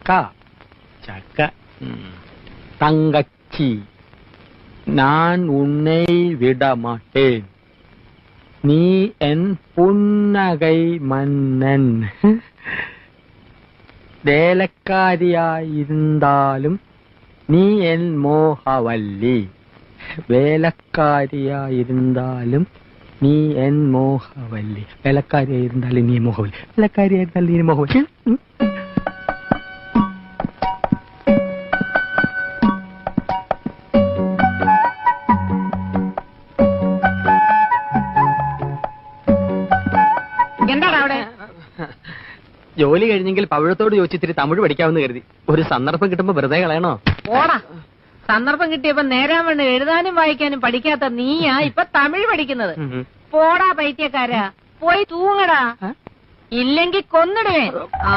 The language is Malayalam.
ചക്ക ചക്ക തങ്കച്ചി ഞാൻ ഉന്നെ വിടമാട്ടേൻ നീ എൻ പുന്നകൈ മന്നൻ വേലക്കാരിയായിരുന്നാലും നീ എൻ മോഹവല്ലി വേലക്കാരിയായിരുന്നാലും നീ എൻ മോഹവല്ലി വേലക്കാരിയായിരുന്നാലും നീ മോഹവല്ലി വേലക്കാരിയായിരുന്നാലും നീ മോഹവല്ലി എന്താണ് അവിടെ? ജോലി കഴിഞ്ഞെങ്കിൽ പവിഴത്തോട് ചോദിച്ചിത്തിരി തമിഴ് പഠിക്കാമെന്ന് കരുതി. ഒരു സന്ദർഭം കിട്ടുമ്പോ വെറുതെ കളയണോ? ഓടാ, സന്ദർഭം കിട്ടിയപ്പോ നേരാൻ വേണ്ട എഴുതാനും വായിക്കാനും പഠിക്കാത്ത നീയാ ഇപ്പൊ തമിഴ് പഠിക്കുന്നത്. പോടാ പൈത്യക്കാരാ, പോയി തൂങ്ങടാ, ഇല്ലെങ്കി കൊന്നിടുവേ. ആ